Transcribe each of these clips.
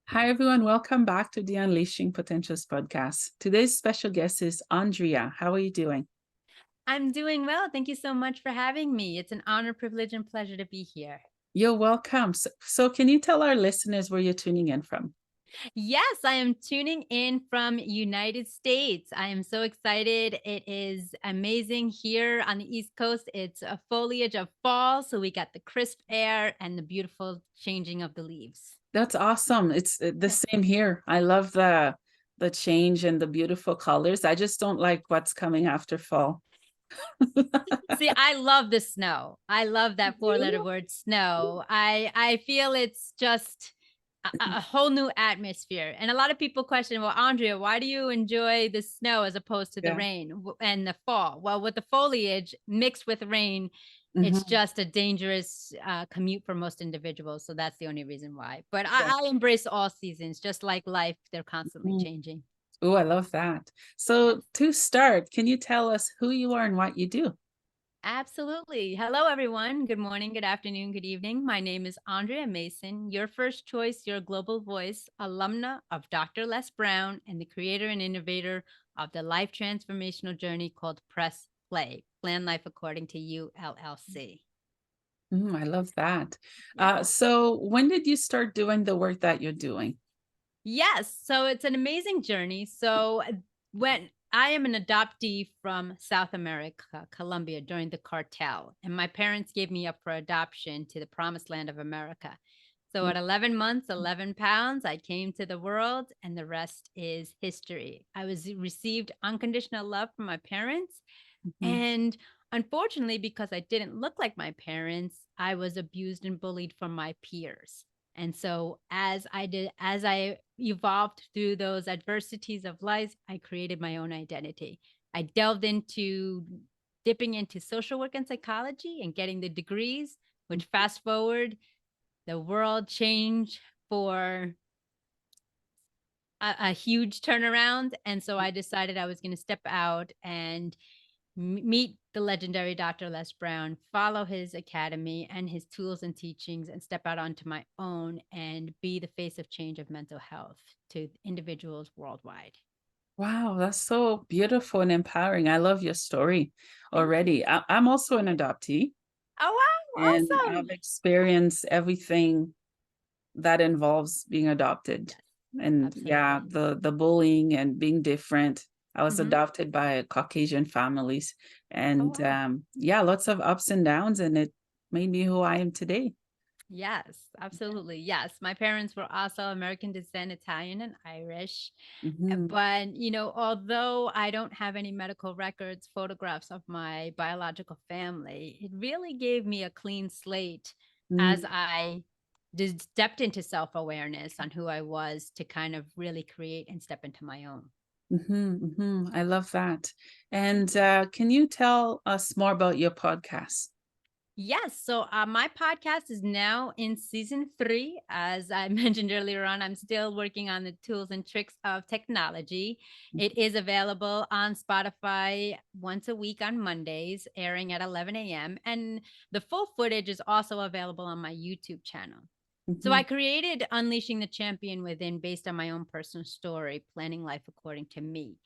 Hi, everyone. Welcome back to the Unleashing Potentials podcast. Today's special guest is Andrea. How are you doing? I'm doing well. Thank you so much for having me. It's an honor, privilege, and pleasure to be here. You're welcome. So can you tell our listeners where you're tuning in from? Yes, I am tuning in from United States. I am so excited. It is amazing here on the East Coast. It's a foliage of fall, so we got the crisp air and the beautiful changing of the leaves. That's awesome. It's the same here. I love the change and the beautiful colors. I just don't like what's coming after fall. See, I love the snow. I love that four-letter You? word snow. I feel it's just a whole new atmosphere. And a lot of people question, well, Andrea, why do you enjoy the snow as opposed to the Yeah. rain and the fall? Well, with the foliage mixed with rain, it's Mhm. just a dangerous commute for most individuals. So that's the only reason why. But Yeah. I embrace all seasons, just like life. They're constantly changing. Oh, I love that. Yes. So to start, can you tell us who you are and what you do? Absolutely. Hello, everyone. Good morning, good afternoon, good evening. My name is Andrea Mason, your first choice, your global voice, alumna of Dr. Les Brown, and the creator and innovator of the life transformational journey called Press Play, Plan Life According to You, LLC. I love that. Yeah. So when did you start doing the work that you're doing? Yes. So it's an amazing journey. So when I am an adoptee from South America, Colombia, during the cartel, and my parents gave me up for adoption to the promised land of America. So at 11 months, 11 pounds, I came to the world, and the rest is history. I was received unconditional love from my parents. Mhm. And unfortunately, because I didn't look like my parents, I was abused and bullied from my peers. And so as I evolved through those adversities of life, I created my own identity. I delved into dipping into social work and psychology and getting the degrees, which fast forward, the world changed for a huge turnaround. And so I decided I was going to step out and meet the legendary Dr. Les Brown, follow his academy and his tools and teachings, and step out onto my own and be the face of change of mental health to individuals worldwide. Wow, that's so beautiful and empowering. I love your story Thank you. already. I'm also an adoptee, Oh, wow. and I've Awesome. experienced everything that involves being adopted. Yes, And yeah, absolutely. the bullying and being different. I was Hmm. adopted by Caucasian families, Oh, and wow. yeah, lots of ups and downs, and it made me who I am today. Yes, absolutely. Yes. My parents were also American descent, Italian and Irish. Mhm. But, although I don't have any medical records, photographs of my biological family, it really gave me a clean slate as Mm. I stepped into self awareness on who I was to kind of really create and step into my own. I love that. And can you tell us more about your podcast? Yes. So my podcast is now in season 3. As I mentioned earlier on, I'm still working on the tools and tricks of technology. It is available on Spotify once a week on Mondays, airing at 11 a.m. And the full footage is also available on my YouTube channel. So I Mhm. created Unleashing the Champion Within based on my own personal story, planning life according to me.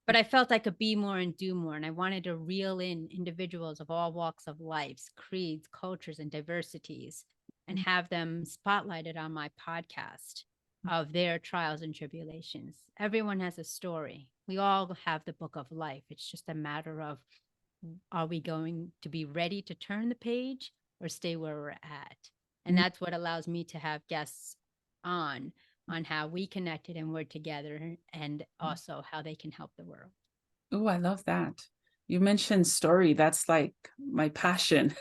But I felt I could be more and do more. And I wanted to reel in individuals of all walks of life, creeds, cultures, and diversities, and have them spotlighted on my podcast of their trials and tribulations. Everyone has a story. We all have the book of life. It's just a matter of, are we going to be ready to turn the page or stay where we're at? And Mm. that's what allows me to have guests on how we connected and worked together, and also how they can help the world. Oh, I love that. You mentioned story. That's like my passion.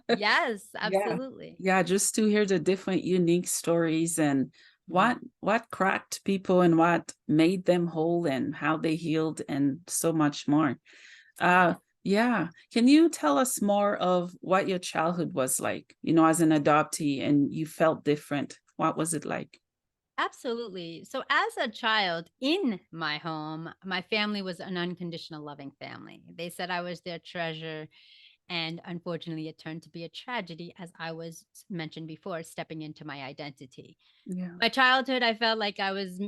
Yes, Yeah. absolutely. Yeah, just to hear the different unique stories and Mhm. what cracked people and what made them whole and how they healed and so much more. Uh Yes. yeah. Can you tell us more of what your childhood was like, as an adoptee and you felt different? What was it like? Absolutely. So, as a child in my home, my family was an unconditional loving family. They said I was their treasure. And unfortunately, it turned to be a tragedy, as I was mentioned before, stepping into my identity. Yeah. My childhood, I felt like I was,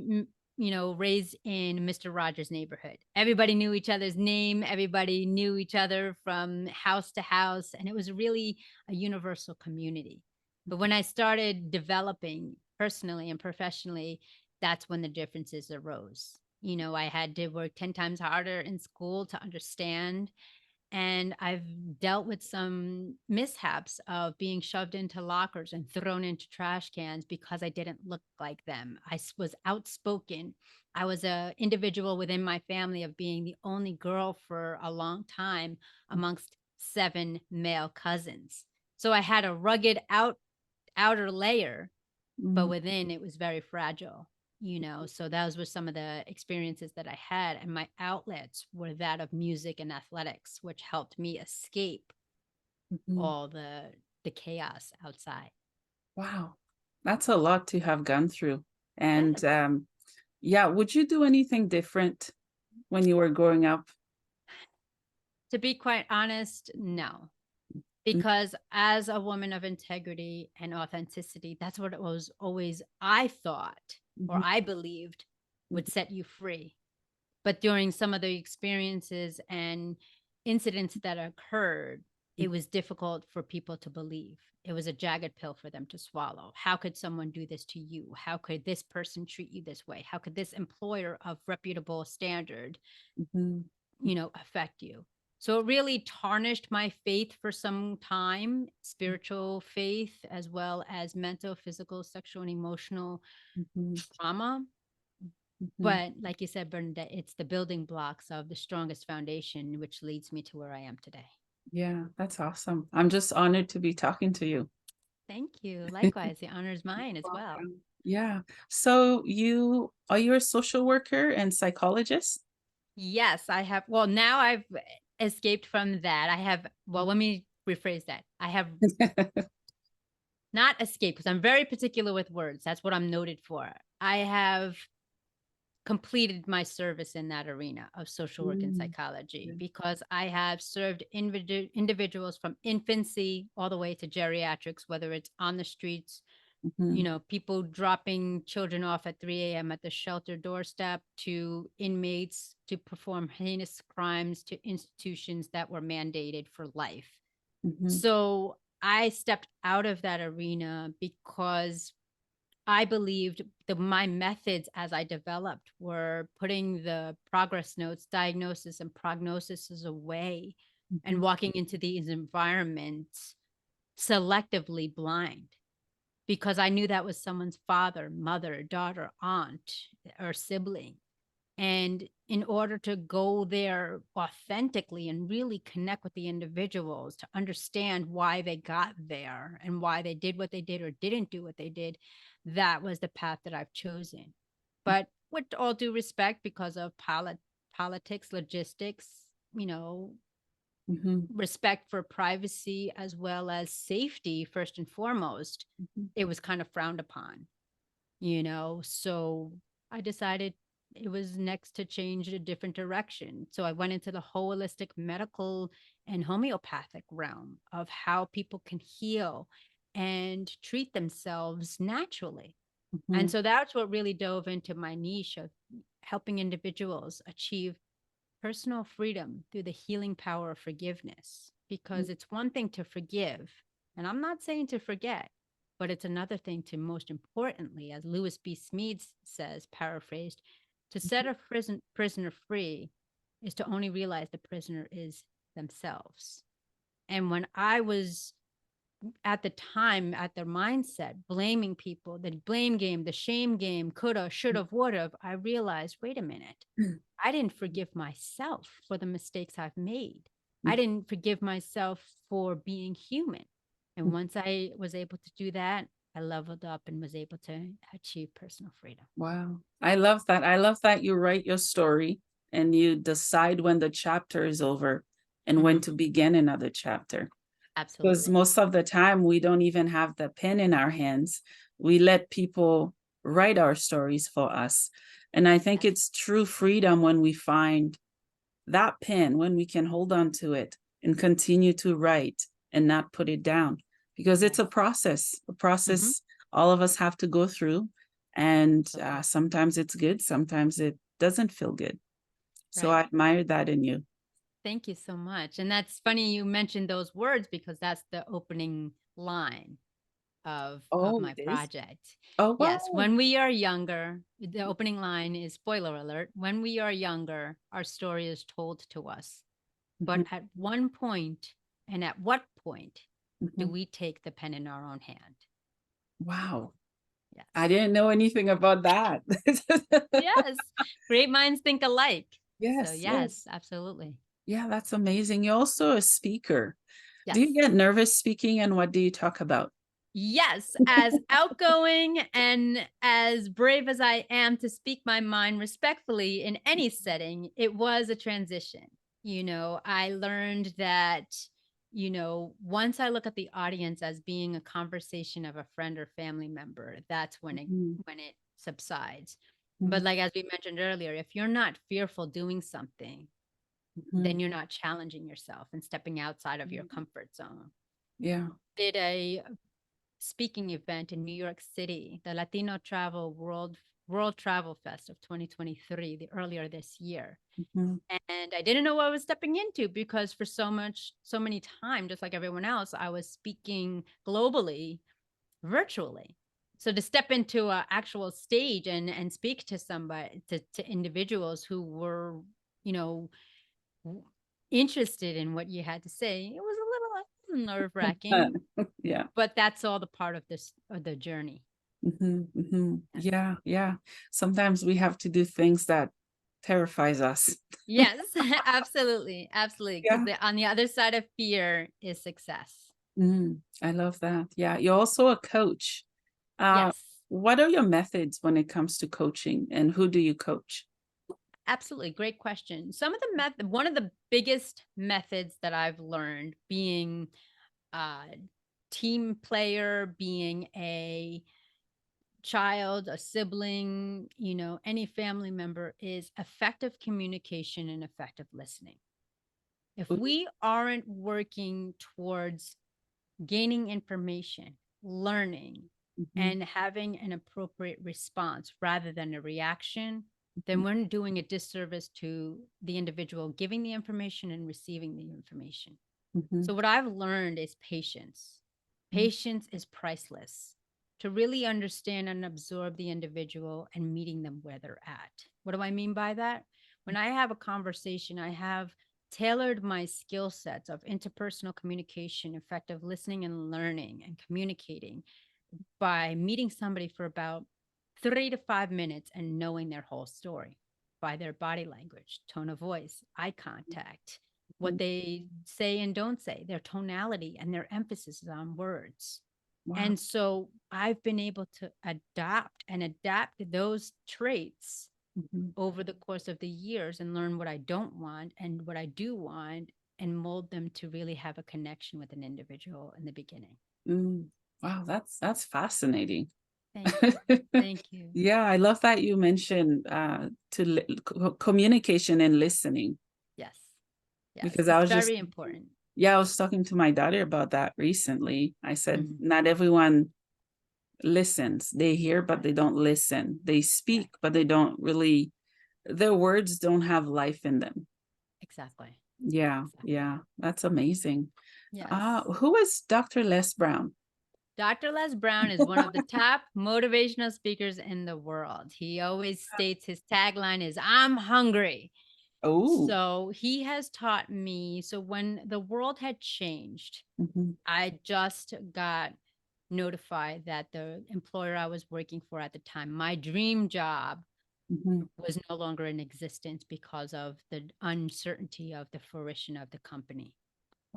raised in Mr. Rogers' neighborhood. Everybody knew each other's name. Everybody knew each other from house to house. And it was really a universal community. But when I started developing personally and professionally, that's when the differences arose. I had to work 10 times harder in school to understand, and I've dealt with some mishaps of being shoved into lockers and thrown into trash cans because I didn't look like them. Was outspoken. I was a individual within my family of being the only girl for a long time amongst 7 male cousins. So I had a rugged outer layer, but Mm, within it was very fragile. So those were some of the experiences that I had, and my outlets were that of music and athletics, which helped me escape mhm. all the chaos outside. Wow. That's a lot to have gone through. And Yes. yeah, would you do anything different when you were growing up? To be quite honest, no. Mm, Because as a woman of integrity and authenticity, that's what it was always I thought or mhm, I believed mhm, would set you free. But during some of the experiences and incidents that occurred, it was difficult for people to believe. It was a jagged pill for them to swallow. How could someone do this to you? How could this person treat you this way? How could this employer of reputable standard, mhm, affect you? So it really tarnished my faith for some time, spiritual faith, as well as mental, physical, sexual, and emotional mhm, trauma. mhm. But like you said, Bernadette, it's the building blocks of the strongest foundation, which leads me to where I am today. Yeah, that's awesome. I'm just honored to be talking to you. Thank you. Likewise, the honor is mine as well. Welcome. Yeah. So you a social worker and psychologist? Yes, I have. Well, now I've escaped from that. Well, let me rephrase that. I have not escaped because I'm very particular with words. That's what I'm noted for. I have completed my service in that arena of social work and Mm, psychology yeah. because I have served individuals from infancy all the way to geriatrics, whether it's on the streets, Mhm, people dropping children off at 3 a.m. at the shelter doorstep, to inmates to perform heinous crimes, to institutions that were mandated for life. mhm, So I stepped out of that arena because I believed my methods as I developed were putting the progress notes, diagnosis, and prognosis away and mhm, walking into these environments selectively blind, because I knew that was someone's father, mother, daughter, aunt, or sibling. And in order to go there authentically and really connect with the individuals to understand why they got there and why they did what they did or didn't do what they did, that was the path that I've chosen. But with all due respect, because of politics, logistics, mhm, respect for privacy as well as safety, first and foremost, mhm, it was kind of frowned upon. So I decided it was next to change a different direction. So I went into the holistic medical and homeopathic realm of how people can heal and treat themselves naturally. And mhm, so that's what really dove into my niche of helping individuals achieve personal freedom through the healing power of forgiveness. mhm, Because it's one thing to forgive, and I'm not saying to forget, but it's another thing to, most importantly, as Lewis B. Smead says, paraphrased, to set a prisoner free is to only realize the prisoner is themselves. And when I was at the time at their mindset, blaming people, the blame game, the shame game, coulda, shoulda, woulda, I realized, wait a minute, mhm, I didn't forgive myself for the mistakes I've made. I mhm. didn't forgive myself for being human. And once I was able to do that, I leveled up and was able to achieve personal freedom. Wow. I love that. I love that you write your story and you decide when the chapter is over and when Mhm. to begin another chapter. Because Absolutely. most of the time, we don't even have the pen in our hands. We let people write our stories for us. And I think Yes. it's true freedom when we find that pen, when we can hold on to it and continue to write and not put it down, because it's Yes. a Hmm. process all of us have to go through. And Absolutely. sometimes it's good, sometimes it doesn't feel good. So I Right. admire that in you. Thank you so much. And that's funny you mentioned those words because that's the opening line of Oh, my it is. project. Oh, Yes, wow. when we are younger, the opening line is spoiler alert, when we are younger, our story is told to us. But Mhm, at one point, and at what point do mhm. we take the pen in our own hand? Wow. I Yes. didn't know anything about that. Yes. Great minds think alike. So Yes, yes, yes. absolutely. Yeah, that's amazing. You're also a speaker. Do Yes. you get nervous speaking, and what do you talk about? Yes, as outgoing and as brave as I am to speak my mind respectfully in any setting, it was a transition. I learned that, once I look at the audience as being a conversation of a friend or family member, that's when it Mhm, when it subsides. But mhm, like as we mentioned earlier, if you're not fearful doing something, mhm, then you're not challenging yourself and stepping outside of your mhm. comfort zone. Yeah. Did a speaking event in New York City, the Latino Travel World Travel Fest of 2023, earlier this year. Mhm, And I didn't know what I was stepping into because for so many times, just like everyone else, I was speaking globally, virtually. So to step into an actual stage and speak to somebody, to individuals who were, you know, interested in what you had to say, it was a little nerve wracking, yeah. but that's all the part of this of the journey. Mhm, mhm. Yes. Yeah, yeah. Sometimes we have to do things that terrifies us. Yes, absolutely, absolutely. Because Yeah. on the other side of fear is success. I love that. Yeah, you're also a coach. Uh, Yes, what are your methods when it comes to coaching, and who do you coach? absolutely. Great question. One of the biggest methods that I've learned being a team player, being a child, a sibling, any family member is effective communication and effective listening. If Ooh, we aren't working towards gaining information, learning, mhm, and having an appropriate response rather than a reaction, mhm, then we're doing a disservice to the individual giving the information and receiving the information. mhm, So, what I've learned is patience. mhm, Patience is priceless to really understand and absorb the individual and meeting them where they're at. What do I mean by that? When I have a conversation, I have tailored my skill sets of interpersonal communication, effective listening and learning, and communicating by meeting somebody for about 3 to 5 minutes and knowing their whole story by their body language, tone of voice, eye contact, mhm. what they say and don't say, their tonality, and their emphasis on words. Wow. And so I've been able to adapt those traits Mhm, over the course of the years and learn what I don't want and what I do want and mold them to really have a connection with an individual in the beginning. mm. Wow, that's fascinating. Thank you. Thank you. Yeah, I love that you mentioned communication and listening, Yes. Yes. because I It's was just very important. yeah, I was talking to my daughter about that recently. I said Mhm. not everyone listens. They hear, but Right. they don't listen. They Right. speak, but they don't really, their words don't have life in them. Exactly. Yeah, Exactly. yeah, that's amazing. Yes. Who is Dr. Les Brown? Dr. Les Brown is one of the top motivational speakers in the world. He always states his tagline is I'm hungry. Oh, So he has taught me. So when the world had changed, mhm, I just got notified that the employer I was working for at the time, my dream job, mhm. was no longer in existence because of the uncertainty of the fruition of the company.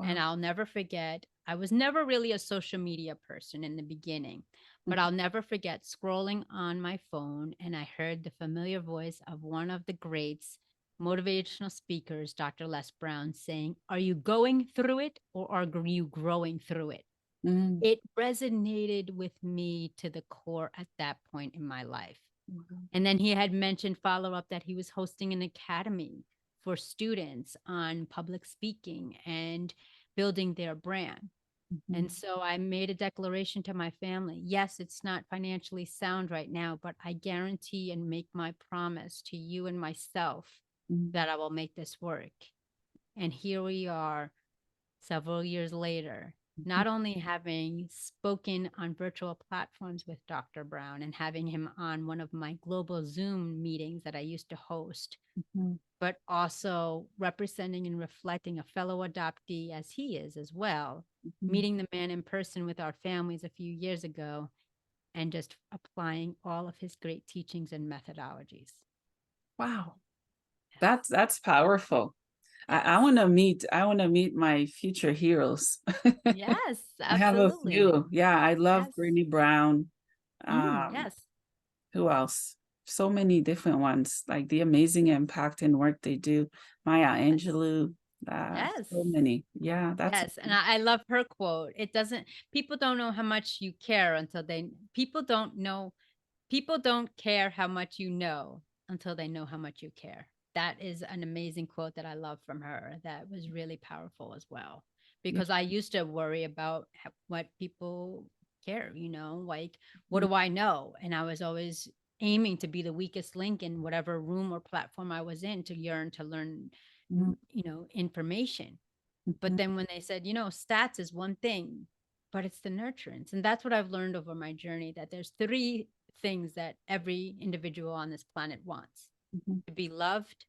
And Wow. I'll never forget, I was never really a social media person in the beginning, but Mhm, I'll never forget scrolling on my phone and I heard the familiar voice of one of the greats, motivational speakers, Dr. Les Brown, saying, "Are you going through it or are you growing through it?" mm, It resonated with me to the core at that point in my life. mhm, And then he had mentioned follow up that he was hosting an academy for students on public speaking and building their brand. And Mhm. so I made a declaration to my family. Yes, it's not financially sound right now, but I guarantee and make my promise to you and myself Mhm. that I will make this work. And here we are several years later, Mhm. not only having spoken on virtual platforms with Dr. Brown and having him on one of my global Zoom meetings that I used to host, Mhm. but also representing and reflecting a fellow adoptee as he is as well, Mhm. meeting the man in person with our families a few years ago, and just applying all of his great teachings and methodologies. Wow, Yes. that's powerful. Yes. I want to meet my future heroes. Yes, I have a absolutely. few. Yeah, I love Yes. Brittany Brown. Yes. Who else? So many different ones, like the amazing impact and work they do. Maya Yes. Angelou, Yes. so many. Yeah, that's Yes. And I love her quote. It doesn't, people don't know how much you care until people don't care how much you know until they know how much you care. That is an amazing quote that I love from her. That was really powerful as well. yeah. Because I used to worry about what people care, like, what do I know? And I was always aiming to be the weakest link in whatever room or platform I was in to yearn to learn, Mhm. information. But Mhm. then when they said, stats is one thing, but it's the nurturance. And that's what I've learned over my journey, that there's three things that every individual on this planet wants: Mhm. to be loved,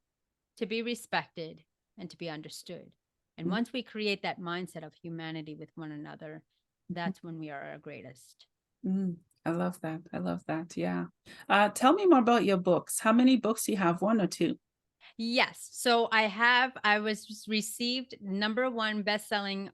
to be respected, and to be understood. And Mhm. once we create that mindset of humanity with one another, Mhm. that's when we are our greatest. Mm. I love that. I love that. Yeah. Tell me more about your books. How many books do you have? One or two? Yes. So I was received #1 best-selling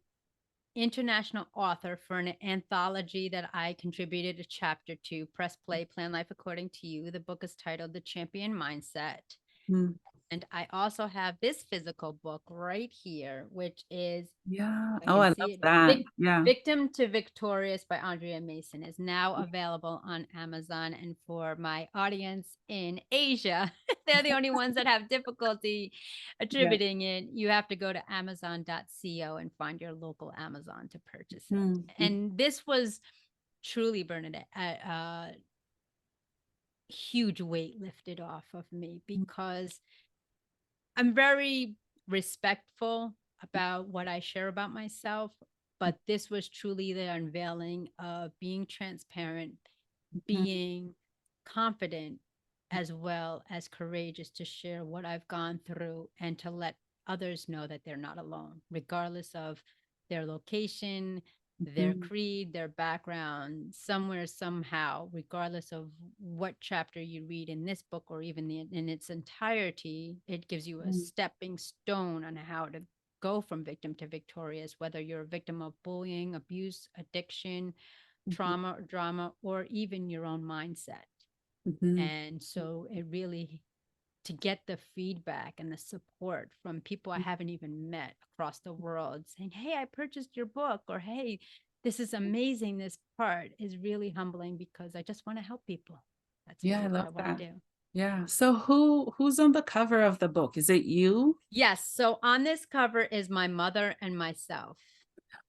international author for an anthology that I contributed a chapter to, Press Play, Plan Life According to You. The book is titled The Champion Mindset. Mm. And I also have this physical book right here, which is, Yeah. I Oh, can I see love it, that. Yeah. Victim to Victorious by Andrea Mason, is now available on Amazon. And for my audience in Asia, they're the only ones that have difficulty Yeah. attributing it. You have to go to amazon.co and find your local Amazon to purchase it. Mm. Mm. And this was truly, Bernadette, a huge weight lifted off of me, because I'm very respectful about what I share about myself, but this was truly the unveiling of being transparent, Mhm. being confident, as well as courageous to share what I've gone through and to let others know that they're not alone, regardless of their location, their Mhm. creed, their background, somewhere, somehow, regardless of what chapter you read in this book or even in its entirety, it gives you a Mm. stepping stone on how to go from victim to victorious, whether you're a victim of bullying, abuse, addiction, Mhm. trauma, or drama, or even your own mindset. Mhm. And so it really, to get the feedback and the support from people I haven't even met across the world saying, "Hey, I purchased your book," or "Hey, this is amazing. This part is really humbling because I just want to help people." That's Yeah, I really what I love want to that. do. Yeah. So who's on the cover of the book? Is it you? Yes. So on this cover is my mother and myself.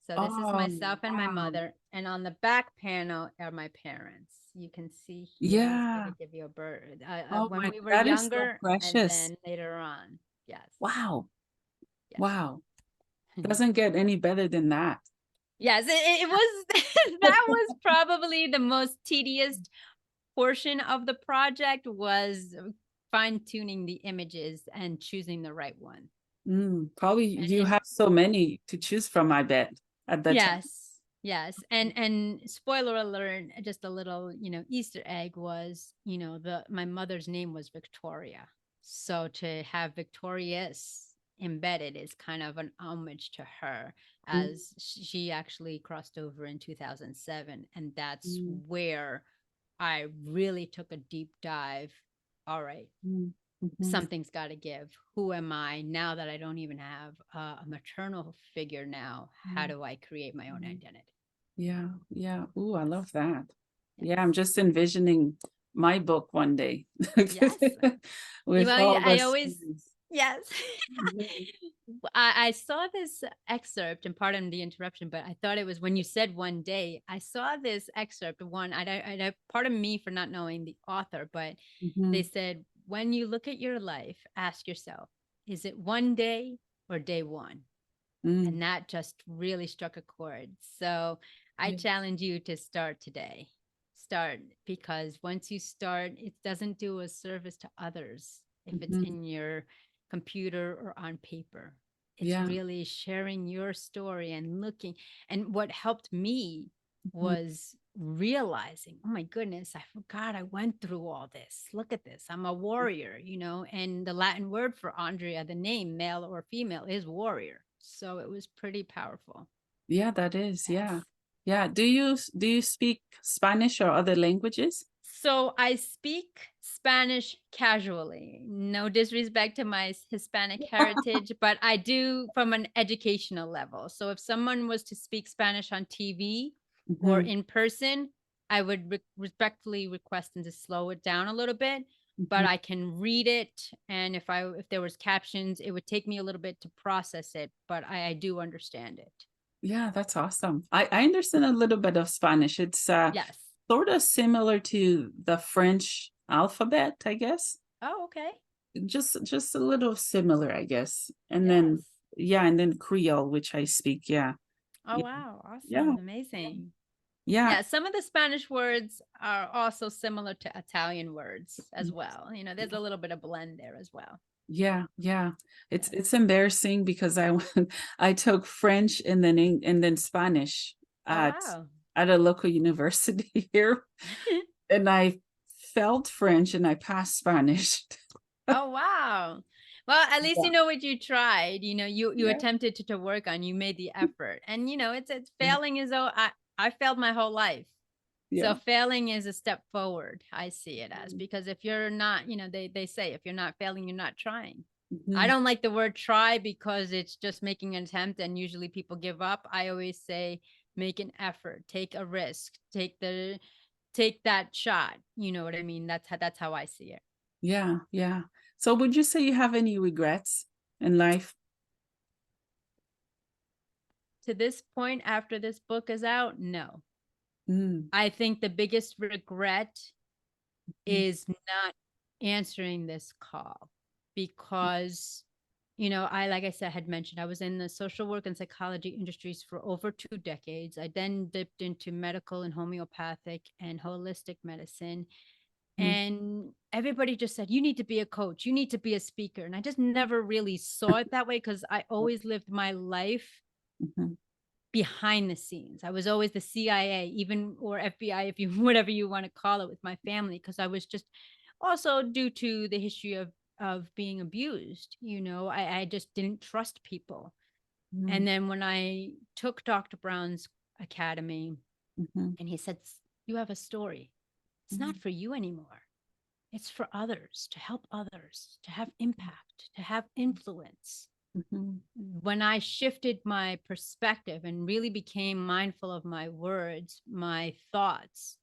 So this is Oh, myself and my wow. mother. And on the back panel are my parents. You can see here. Let me see if I Yeah. can give you a bird. Oh When my, we were that is so younger and precious. then later on. Yes. Wow. Yes. Wow. Doesn't get any better than that. Yes, it was that was probably the most tedious portion of the project, was fine tuning the images and choosing the right one. Mm, probably you And have so many to choose from, I bet, at that time. yes, yes. And spoiler alert, just a little, Easter egg was, the my mother's name was Victoria. So to have Victorious embedded is kind of an homage to her, Mm, as she actually crossed over in 2007. And that's mm, where I really took a deep dive. All right, mm, mhm, something's got to give. Who am I now that I don't even have a maternal figure now? How mm, do I create my own mm. identity? Yeah, yeah. Ooh, I Yes. love that. Yes. Yeah, I'm just envisioning my book one day Yes. with all the I always, stories. Yes. Mhm. I saw this excerpt, and pardon the interruption, but I thought it was when you said one day, I saw this excerpt of one. Pardon me for not knowing the author, but they Mhm. said, when you look at your life, ask yourself, is it one day or day one? Mm. And that just really struck a chord. So I Yeah. challenge you to start today. Start, because once you start, it doesn't do a service to others if it's Mhm. in your computer or on paper. It's Yeah. really sharing your story and looking. And what helped me Mhm. was realizing, oh my goodness, I forgot I went through all this. Look at this. I'm a warrior, and the Latin word for Andrea, the name, male or female, is warrior. So it was pretty powerful. Yeah, that is. Yeah. Yes. Yeah. Do you speak Spanish or other languages? So I speak Spanish casually. No disrespect to my Hispanic heritage, but I do from an educational level. So if someone was to speak Spanish on TV or Mhm. in person, I would respectfully request them to slow it down a little bit. But Mhm. I can read it, and if there was captions, it would take me a little bit to process it. But I do understand it. Yeah, that's awesome. I understand a little bit of Spanish. It's Yes. sort of similar to the French alphabet, I guess. Oh, okay. Just a little similar, I guess. And then Yes. yeah, and then Creole, which I speak. Yeah. Oh, Yeah. wow. Yeah. Awesome. Amazing. Yeah. Yeah, some of the Spanish words are also similar to Italian words as well. There's a little bit of blend there as well. Yeah, yeah. Yes. It's embarrassing because I went I took French and then and then Spanish Oh, at wow. a local university here, and I felt French and I passed Spanish. Oh, wow. Well, at least Yeah, you know what you tried. You yeah, attempted to work on. You made the effort, and it's yeah, failing is, oh, I failed my whole life. So yeah. failing is a step forward. I see it as, because if you're not, they say if you're not failing, you're not trying. I Mhm. don't like the word try because it's just making an attempt, and usually people give up. I always say make an effort, take a risk, take that shot. You know what I mean? That's how I see it. Yeah, yeah. So would you say you have any regrets in life? To this point, after this book is out, no. Mm, I think the biggest regret mhm, is not answering this call, because like I said, had mentioned, I was in the social work and psychology industries for over 2 decades. I then dipped into medical and homeopathic and holistic medicine, mhm, and everybody just said, you need to be a coach, you need to be a speaker, and I just never really saw it that way, because I always lived my life mhm, behind the scenes. I was always the CIA, even, or FBI, if you whatever you want to call it, with my family, because I was just, also due to the history of being abused. I just didn't trust people. mhm, And then when I took Dr. Brown's academy, mhm, and he said, you have a story. It's not mhm, for you anymore. It's for others, to help others, to have impact, to have influence. mhm, When I shifted my perspective and really became mindful of my words, my thoughts,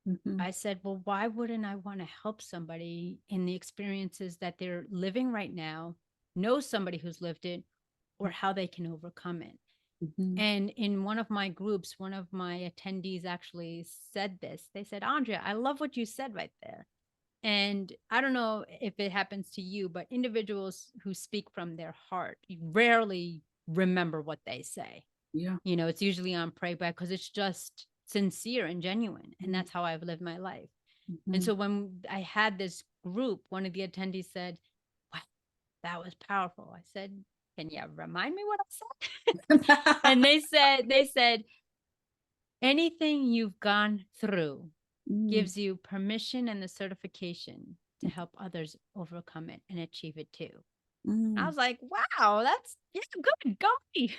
mhm, I said, well, why wouldn't I want to help somebody in the experiences that they're living right now, know somebody who's lived it, or how they can overcome it? mhm, And in one of my groups, one of my attendees actually said this. They said, Andrea, I love what you said right there. And I don't know if it happens to you, but individuals who speak from their heart rarely remember what they say. yeah, It's usually on playback because it's just sincere and genuine. And mhm, that's how I've lived my life. And mhm. so when I had this group, one of the attendees said, wow, that was powerful. I said, can you remind me what I said? And they said, anything you've gone through Mm, gives you permission and the certification to help others overcome it and achieve it too. I mm. was like, wow, that's, yeah, good, go me.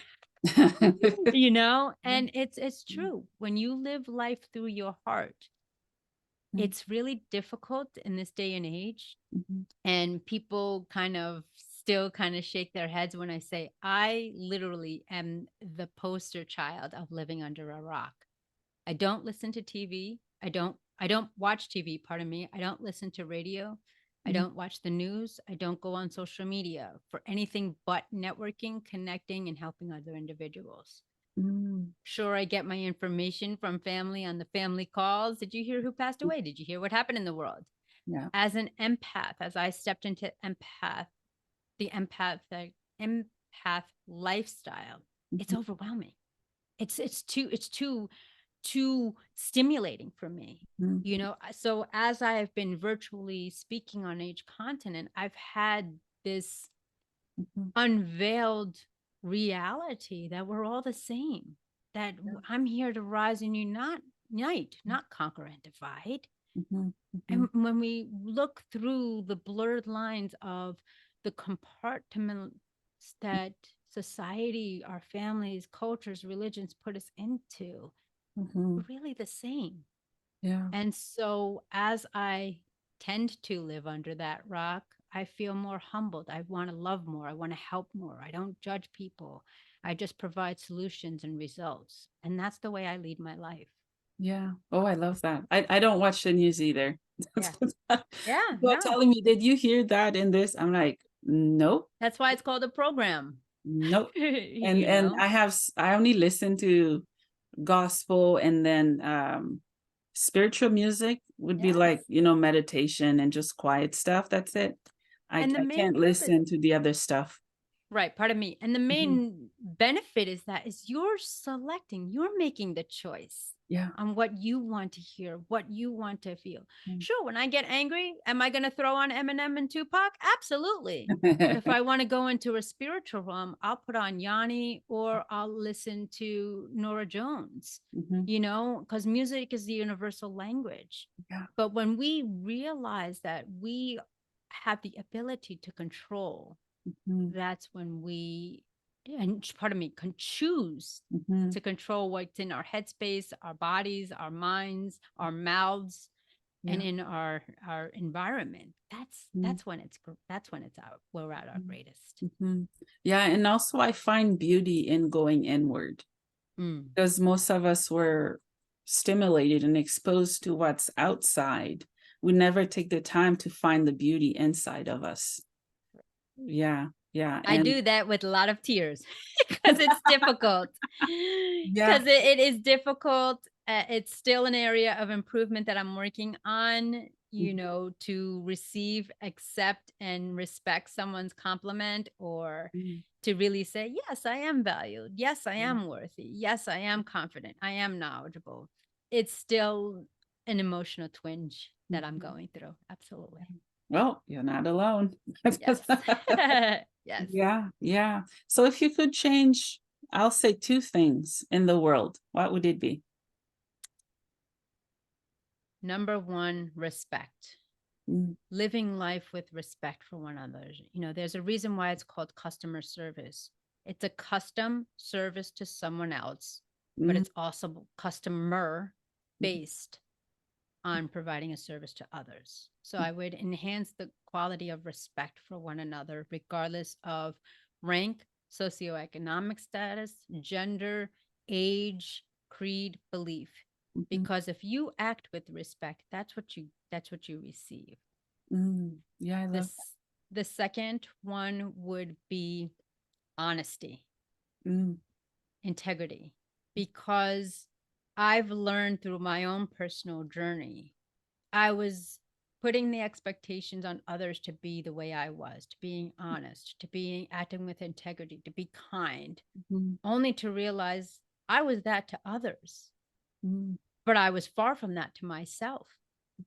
Yeah. And it's true. When you live life through your heart, Mm, it's really difficult in this day and age. mhm, And people kind of still kind of shake their heads when I say I literally am the poster child of living under a rock. I don't listen to TV. I don't watch TV, pardon me. I don't listen to radio. I don't watch the news. I don't go on social media for anything but networking, connecting, and helping other individuals. Mm. Sure, I get my information from family on the family calls. Did you hear who passed away? Did you hear what happened in the world? Yeah. As an empath, as I stepped into the empath lifestyle, it's Mhm. overwhelming. It's too stimulating for me. Mhm. So as I have been virtually speaking on each continent, I've had this Mhm. unveiled reality that we're all the same, that Yeah. I'm here to rise and unite, not conquer and divide. Mhm. And Mhm. when we look through the blurred lines of the compartments that society, our families, cultures, religions put us into, we're Mhm. really the same. Yeah. And so as I tend to live under that rock, I feel more humbled. I want to love more. I want to help more. I don't judge people. I just provide solutions and results. And that's the way I lead my life. Yeah. Oh, I love that. I don't watch the news either. Yeah. People Yeah. are No. telling me, "Did you hear that in this?" I'm like, "Nope, That's why it's called a program. nope." And you and know? I only listen to gospel, and then spiritual music would be like, Yes. meditation and just quiet stuff. That's it. And the I main can't purpose. listen to the other stuff. Right, pardon me. And the Mhm. main benefit is you're selecting, you're making the choice Yeah. on what you want to hear, what you want to feel. Mm. Sure, when I get angry, am I going to throw on Eminem and Tupac? Absolutely. But if I want to go into a spiritual realm, I'll put on Yanni or I'll listen to Nora Jones, Mhm. because music is the universal language. Yeah. But when we realize that we have the ability to control, Mhm. that's when we, and pardon me, can choose Mhm. to control what's in our headspace, our bodies, our minds, our mouths, and Yeah. in our environment. That's Mm. that's when it's out. We're at our Mm. greatest. Mhm. Yeah, and also I find beauty in going inward, Mm. because most of us were stimulated and exposed to what's outside. We never take the time to find the beauty inside of us. Yeah, yeah, I and do that with a lot of tears because it's difficult. yeah. Because it is difficult. It's still an area of improvement that I'm working on, Mhm. to receive, accept, and respect someone's compliment, or Mm. to really say, yes, I am valued. Yes, I Yeah. am worthy. Yes, I am confident. I am knowledgeable. It's still an emotional twinge that I'm Mhm. going through. Absolutely. Well, you're not alone. Yes. yes. Yeah, yeah. So if you could change, I'll say two things in the world, what would it be? Number one, respect. Mm. Living life with respect for one another. There's a reason why it's called customer service. It's a custom service to someone else, but Mm. it's also customer Mhm. based on providing a service to others. So I would enhance the quality of respect for one another, regardless of rank, socioeconomic status, gender, age, creed, belief. Mhm. Because if you act with respect, that's what you receive. Mm. Yeah, I love that. This the second one would be honesty, Mm. integrity, because I've learned through my own personal journey, I was putting the expectations on others to be the way I was, to being honest, to being acting with integrity, to be kind, Mhm. only to realize I was that to others, Mm. but I was far from that to myself.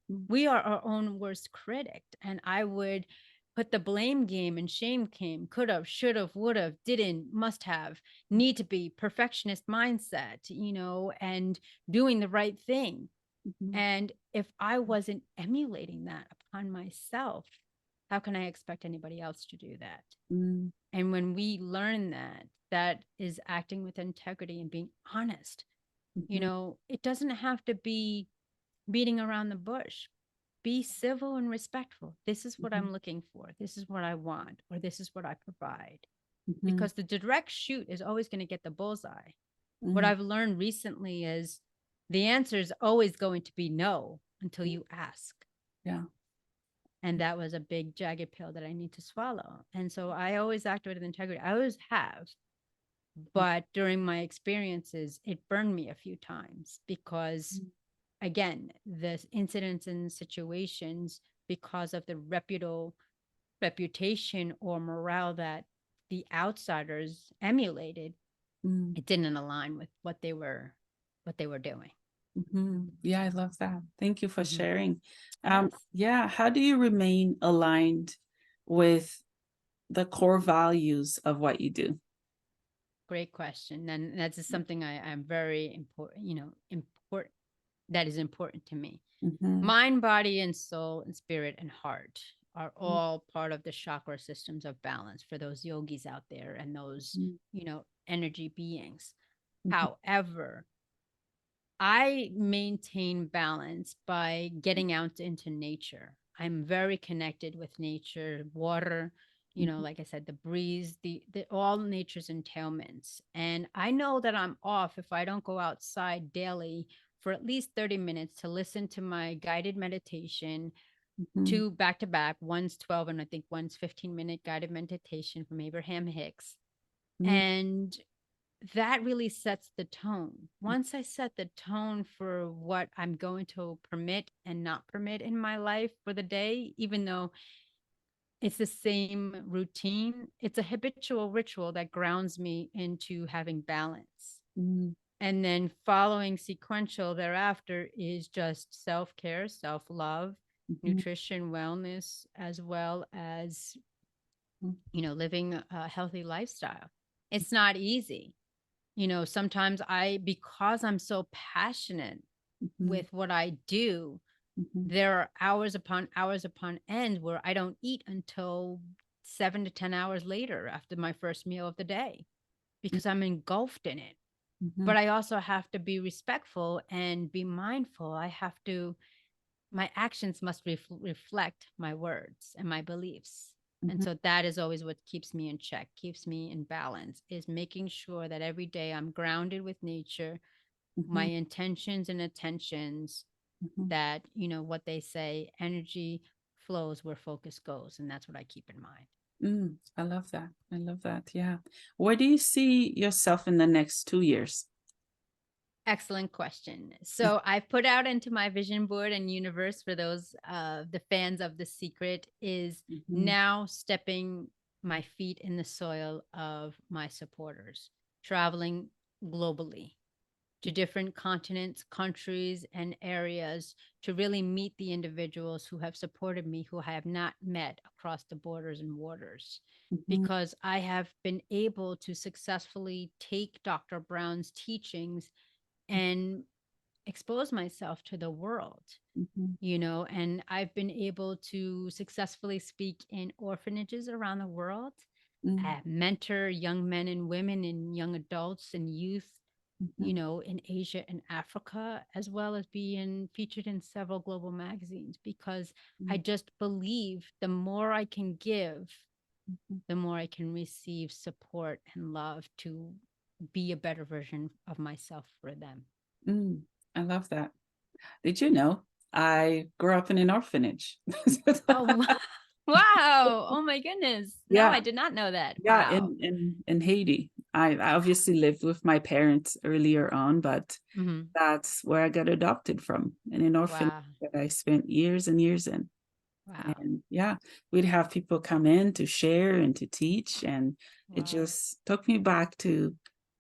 Mhm. We are our own worst critic. And I would put the blame game and shame game, could have, should have, would have, didn't, must have, need to be, perfectionist mindset, and doing the right thing. Mhm. And if I wasn't emulating that upon myself, how can I expect anybody else to do that? Mm. And when we learn that, that is acting with integrity and being honest. Mhm. It doesn't have to be beating around the bush. Be civil and respectful. This is what Mhm. I'm looking for. This is what I want, or this is what I provide. Mhm. Because the direct shoot is always going to get the bullseye. What Mm. I've learned recently is the answer is always going to be no until Yeah. you ask. Yeah. And that was a big jagged pill that I need to swallow. And so I always acted with integrity. I always have. But during my experiences, it burned me a few times because, again, the incidents and situations, because of the reputation or morale that the outsiders emulated, Mm. it didn't align with what they were doing. Yeah, I love that. Thank you for Mhm. sharing. Yes. Yeah, how do you remain aligned with the core values of what you do? Great question. And that's just something I'm very important, important, that is important to me. Mm-hmm. Mind, body, and soul, and spirit and heart are all part of the chakra systems of balance for those yogis out there and those, energy beings. Mm-hmm. However, I maintain balance by getting out into nature. I'm very connected with nature, water, like I said, the breeze, the all nature's entailments. And I know that I'm off if I don't go outside daily for at least 30 minutes to listen to my guided meditation, Mm-hmm. two back to back, one's 12 and I think one's 15-minute guided meditation from Abraham Hicks. And that really sets the tone. Once I set the tone for what I'm going to permit and not permit in my life for the day, even though it's the same routine, it's a habitual ritual that grounds me into having balance. Mm-hmm. And then following sequential thereafter is just self care, self love, Mm-hmm. nutrition, wellness, as well as, living a healthy lifestyle. It's not easy. Sometimes because I'm so passionate Mm-hmm. with what I do, there are hours upon end where I don't eat until 7 to 10 hours later after my first meal of the day because I'm engulfed in it. Mm-hmm. But I also have to be respectful and be mindful. My actions must reflect my words and my beliefs. And Mm-hmm. so that is always what keeps me in check, keeps me in balance, is making sure that every day I'm grounded with nature, my Mm-hmm. intentions and attentions, Mm-hmm. that, what they say, energy flows where focus goes. And that's what I keep in mind. I love that. I love that. Yeah. Where do you see yourself in the next 2 years? Excellent question. So I've put out into my vision board and universe for those the fans of The Secret is Mm-hmm. now stepping my feet in the soil of my supporters, traveling globally to different continents, countries, and areas to really meet the individuals who have supported me, who I have not met across the borders and waters. Mm-hmm. Because I have been able to successfully take Dr. Brown's teachings and expose myself to the world, Mm-hmm. and I've been able to successfully speak in orphanages around the world, mentor young men and women and young adults and youth, Mm-hmm. in Asia and Africa, as well as being featured in several global magazines, because I just believe the more I can give, the more I can receive support and love to be a better version of myself for them. I love that. Did you know I grew up in an orphanage? Oh, wow. Oh my goodness. No, Yeah, I did not know that. yeah, Wow. in Haiti. I obviously lived with my parents earlier on, but Hmm. that's where I got adopted from, in an orphanage Wow. that I spent years and years in. Wow. And yeah, we'd have people come in to share and to teach, and it Wow. just took me back to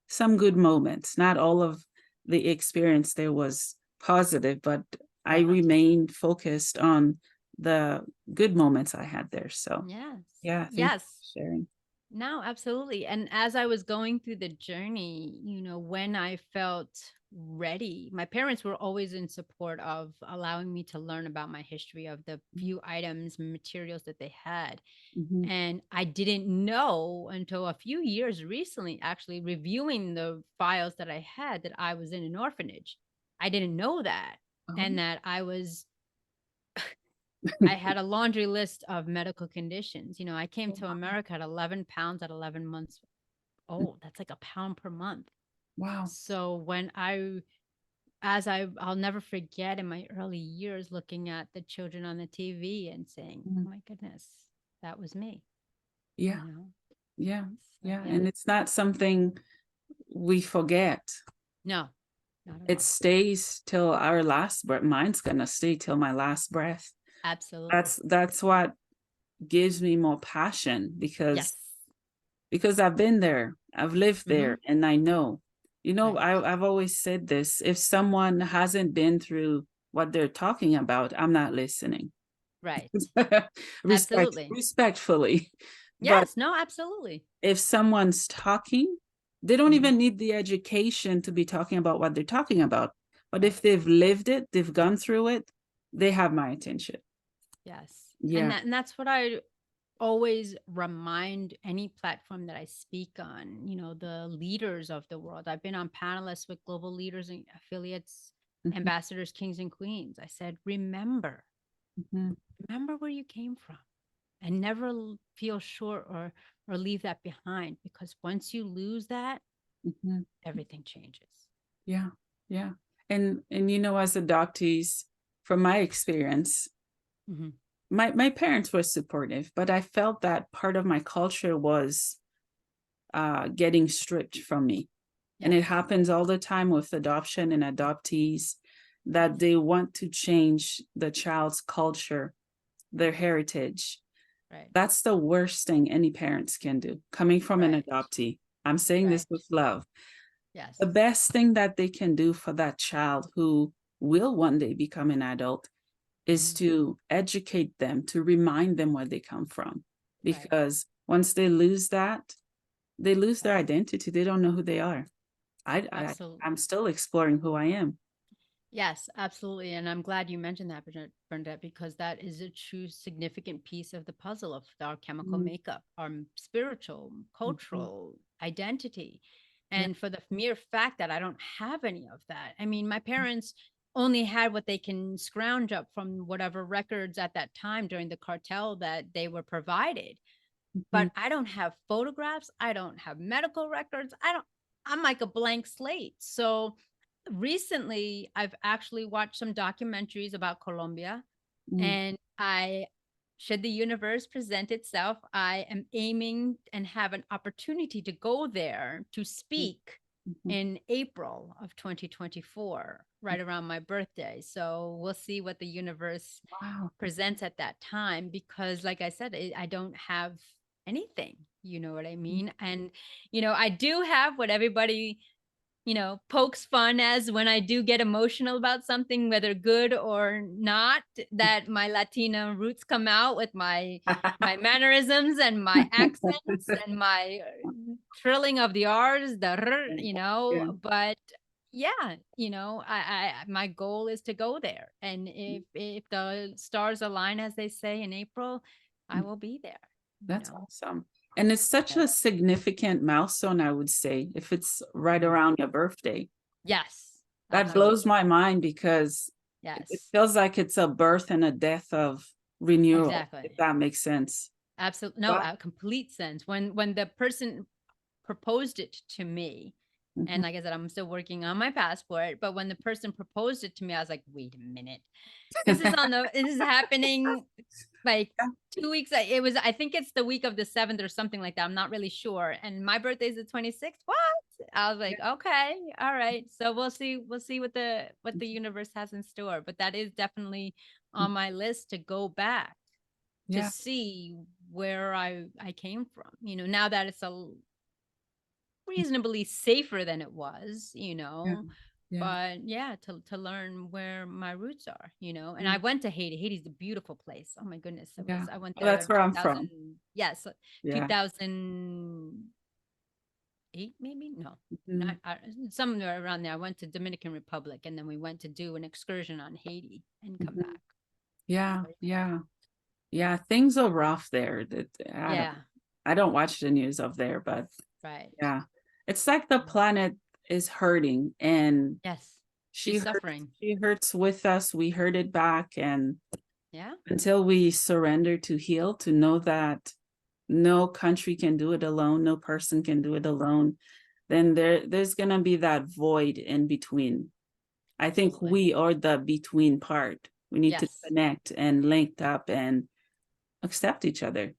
some good moments. Not all of the experience there was positive, but I Right. remained focused on the good moments I had there. So Yes. yeah, thank you Yes. for sharing. No, absolutely. And as I was going through the journey, when I felt ready, my parents were always in support of allowing me to learn about my history of the few items and materials that they had. Mhm. And I didn't know until a few years recently, actually reviewing the files that I had, that I was in an orphanage. I didn't know that. And Oh, that I had a laundry list of medical conditions. I came to America at 11 pounds at 11 months old. That's like a pound per month. wow. So when I'll never forget in my early years looking at the children on the TV and saying, Mm. oh my goodness, that was me, Yeah, you know? yeah, So, yeah. yeah. And it's not something we forget. No, not at It all. stays till our last breath. Mine's gonna stay till my last breath. Absolutely. That's what gives me more passion, Yes. because I've been there, I've lived Hmm. there, and I know. Right. I've always said this: if someone hasn't been through what they're talking about, I'm not listening. Right. Absolutely. Respectfully. But Yes. No, absolutely. if someone's talking, they don't Hmm. even need the education to be talking about what they're talking about. But Right. if they've lived it, they've gone through it, they have my attention. Yes. Yeah. And that's what I always remind any platform that I speak on, the leaders of the world. I've been on panelists with global leaders and affiliates, Mhm, ambassadors, kings and queens. I said, mhm, remember where you came from and never feel short or leave that behind, because once you lose that, mhm. everything changes. Yeah. Yeah. And as adoptees, from my experience, Hmm. my parents were supportive, but I felt that part of my culture was getting stripped from me. And it Yes. happens all the time with adoption and adoptees, that they want to change the child's culture, their heritage. Right. That's the worst thing any parents can do. Coming from an Right. adoptee, I'm saying this Right. with love. Yes. The best thing that they can do for that child who will one day become an adult is Hmm. to educate them, to remind them where they come from. Right. Because once they lose that, they lose their Right. identity. They don't know who they are. I'm Absolutely. still exploring who I am. Yes, absolutely. And I'm glad you mentioned that, Bernadette, because that is a true significant piece of the puzzle of our chemical Mm, makeup, our spiritual, mhm. cultural identity. Yeah. And for the mere fact that I don't have any of that, I mean, my parents only had what they can scrounge up from whatever records at that time during the cartel that they were provided. Mhm, But I don't have photographs. I don't have medical records. I'm like a blank slate. So recently I've actually watched some documentaries about Colombia, mm, and should the universe present itself, I am aiming and have an opportunity to go there to mm, speak mhm. in April of 2024, right around my birthday. So we'll see what the universe Wow. presents at that time, because like I said, I don't have anything, you know what I Mm. mean? And I do have what everybody pokes fun as when I do get emotional about something, whether good or not, that my Latina roots come out with my mannerisms and my accents and my trilling of the R's, the r, Yeah. but yeah, my goal is to go there. And if the stars align, as they say in April, I will be there, you That's know. awesome. And it's such Yes. a significant milestone, I would say, if it's right Mhm. around your birthday. Yes, That blows absolutely. my mind, because it Yes, feels like it's a birth and a death of renewal, if exactly. that makes sense. Absolutely. No, Wow. complete sense. When the person proposed it to me, and Mhm. like I said, I'm still working on my passport, but when the person proposed it to me, I was like, wait a minute. This is happening like 2 weeks. I think it's the week of the 7th or something like that. I'm not really sure. And my birthday is the 26th. What? I was like, okay, all right. So we'll see what the universe has in store. But that is definitely on my list to go back to Yeah. see where I came from. Now that it's a reasonably safer than it was, Yeah. Yeah. but yeah, to learn where my roots are, and I Mm, went to Haiti. Haiti's a beautiful place. Oh my goodness. yeah. I went Well, there that's in where I'm 2000. from. Yes, Yeah. 2008, maybe. No, Mhm. not somewhere around there. I went to Dominican Republic, and then we went to do an excursion on Haiti and come Mhm. back. Yeah. Very fun. Yeah. Yeah. Things are rough there. That Yeah. I don't watch the news of there, but Right. yeah, it's like the planet is hurting, and Yes, she she's hurts. suffering. She hurts with us. We hurt it back, and Yeah. until we surrender to heal, to know that no country can do it alone, no person can do it alone, then there's gonna be that void in between. I think Absolutely. we are the between part. We need to Yes. connect and link up and accept each other.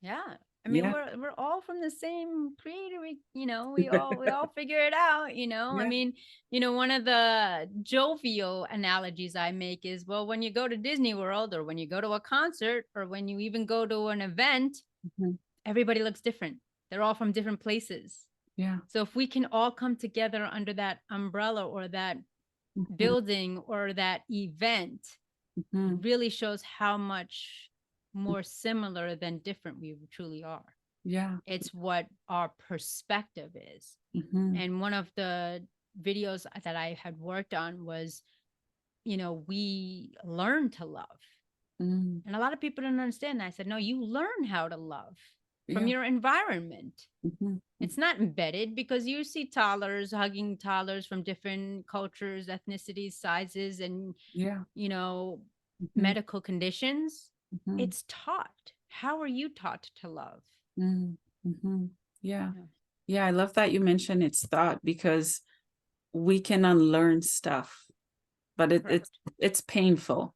Yeah. I mean, Yeah. we're all from the same creator. We all figure it out, I Yeah. mean, one of the jovial analogies I make is, well, when you go to Disney World or when you go to a concert or when you even go to an event, Mhm. everybody looks different. They're all from different places. Yeah. So if we can all come together under that umbrella or that Mhm. building or that event, it Mhm. really shows how much more similar than different we truly are. Yeah. It's what our perspective is. Mhm. And one of the videos that I had worked on was, we learn to love. Mm. And a lot of people don't understand that. I said, no, you learn how to love from Yeah. your environment. Mhm. It's not embedded, because you see toddlers hugging toddlers from different cultures, ethnicities, sizes, and, Yeah. you know, Mhm. medical conditions. Mhm. It's taught. How are you taught to love? Mm. Mhm. Yeah. Yeah, Yeah. I love that you mentioned it's thought because we can unlearn stuff, but correct. it's painful.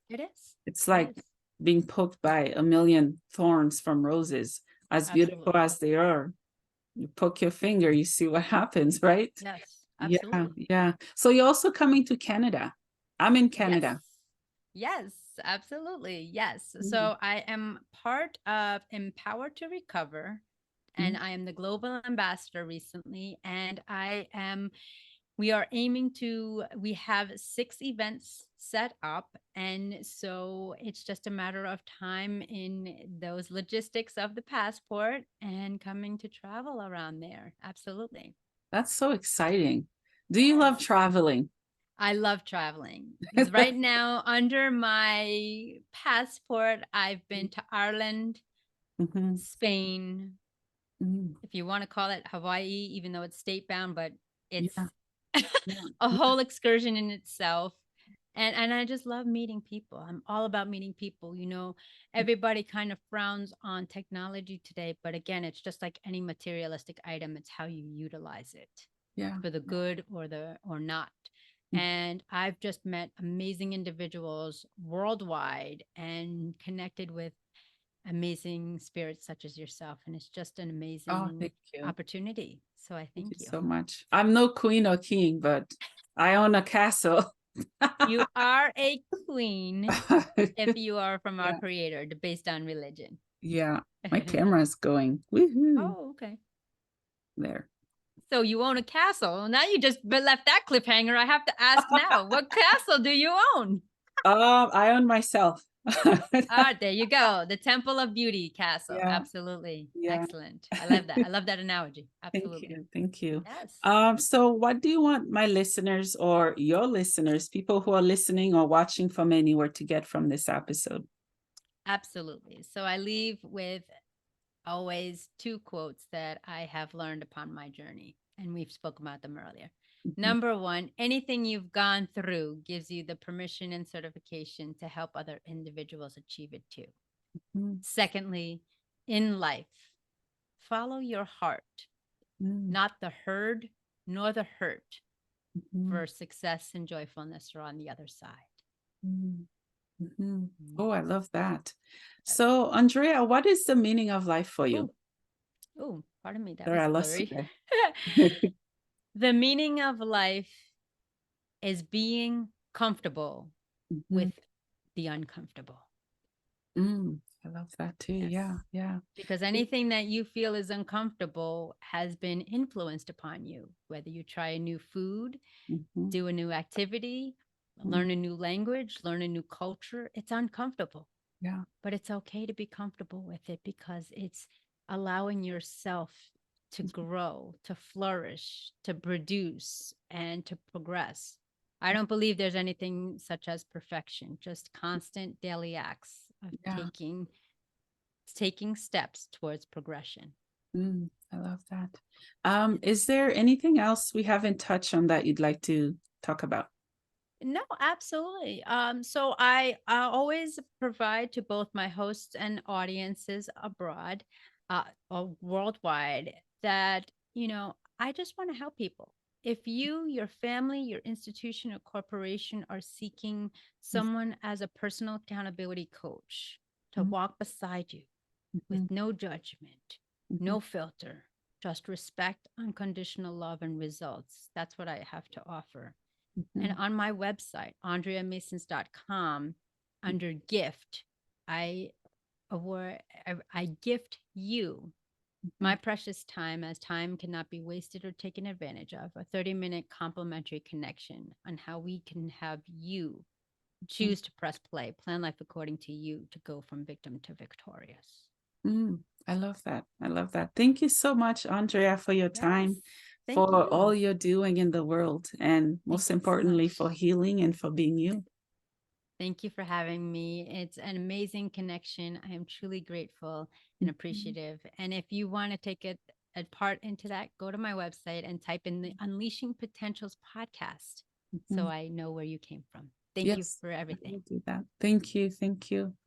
It is. It's It like is. being poked by a million thorns from roses, as beautiful Absolutely. as they are. You poke your finger, you see what happens, right? Yes, Yeah, absolutely. yeah. So you're also coming to Canada. I'm in Yes. Canada. Yes, absolutely. Yes. Mm, So I am part of Empower to Recover, and mm. I am the global ambassador recently. And we are aiming we have 6 events set up. And so it's just a matter of time in those logistics of the passport and coming to travel around there. Absolutely. That's so exciting. Do you Yes. love traveling? I love traveling. Right now, under my passport, I've been to Ireland, Mhm, Spain, mhm. if you want to call it Hawaii, even though it's state bound, but it's Yeah, yeah, a yeah, whole excursion in itself. And I just love meeting people. I'm all about meeting people. Everybody kind of frowns on technology today, but again, it's just like any materialistic item. It's how you utilize it yeah. for the good or not. Mm. And I've just met amazing individuals worldwide and connected with amazing spirits such as yourself. And it's just an Oh, amazing thank you. opportunity. So I Thank thank you you. so much. I'm no queen or king, but I own a castle. You are a queen if you are from our Yeah, creator, based on religion. yeah. My camera is going. Woohoo. Oh, okay. There. So you own a castle. Now you just left that cliffhanger. I have to ask now, what castle do you own? I own myself. Ah, there you go. The Temple of Beauty Castle. Yeah, Absolutely. yeah. Excellent. I love that. I love that analogy. Thank Absolutely. you. Thank you. Yes. So what do you want my listeners or your listeners, people who are listening or watching from anywhere to get from this episode? Absolutely. So I leave with always 2 quotes that I have learned upon my journey, and we've spoken about them earlier. Mhm, Number one, anything you've gone through gives you the permission and certification to help other individuals achieve it too. mhm, Secondly, in life, follow your heart, mhm, not the herd nor the hurt, mhm, for success and joyfulness are on the other side. mhm, mhm. Mm. Oh, I love that. Yes. So, Andrea, what is the meaning of life for you? Oh, oh, pardon me. That Sorry, was I lost you blurry. there. The meaning of life is being comfortable Mhm, with the uncomfortable. I love that too. Yes. Yeah, yeah. Because anything that you feel is uncomfortable has been influenced upon you, whether you try a new food, Mhm, do a new activity, mhm. learn a new language, learn a new culture. It's uncomfortable, Yeah, but it's okay to be comfortable with it because it's allowing yourself to grow, to flourish, to produce, and to progress. I don't believe there's anything such as perfection, just constant daily acts of yeah. taking steps towards progression. I love that. Is there anything else we haven't touched on that you'd like to talk about? No, absolutely. So I always provide to both my hosts and audiences abroad, or worldwide, that I just want to help people. If you, your family, your institution, or corporation are seeking someone as a personal accountability coach to Mhm. walk beside you with Mhm. no judgment, Mhm. no filter, just respect, unconditional love, and results, that's what I have to offer. And Mhm. on my website, andreamasons.com, under gift, I I gift you my precious time, as time cannot be wasted or taken advantage of, a 30-minute complimentary connection on how we can have you choose to press play, plan life according to you to go from victim to victorious. I love that. I love that. Thank you so much, Andrea, for your Yes. time, Thank for all you. you're doing in the world, and Thank most you so importantly, for much. healing and for being you. Thank you for having me. It's an amazing connection. I am truly grateful and appreciative. And if you want to take a part into that, go to my website and type in the Unleashing Potentials podcast so Mhm. I know where you came from. Thank you Yes, for I everything. will do that. Thank you. Thank you.